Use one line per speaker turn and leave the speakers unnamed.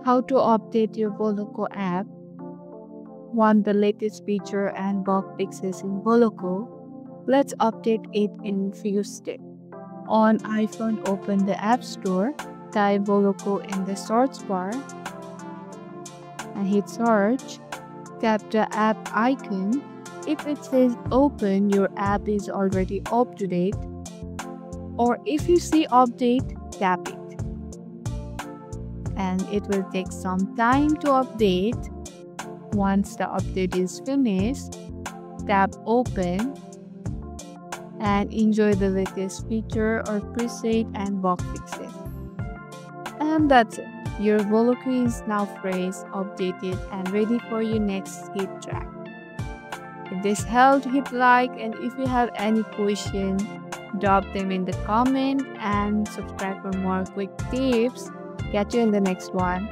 How to update your Voloco app. Want the latest feature and bug fixes in Voloco? Let's update it in few steps. On iPhone, open the App Store, type Voloco in the search bar, and hit search. Tap the app icon. If it says open, your app is already up to date. Or if you see update, tap it. And it will take some time to update. Once the update is finished, tap open and enjoy the latest feature or preset and bug fixes. And that's it. Your Voloco is now fresh, updated, and ready for your next hit track. If this helped, hit like, and if you have any question, drop them in the comment and subscribe for more quick tips. Catch you in the next one.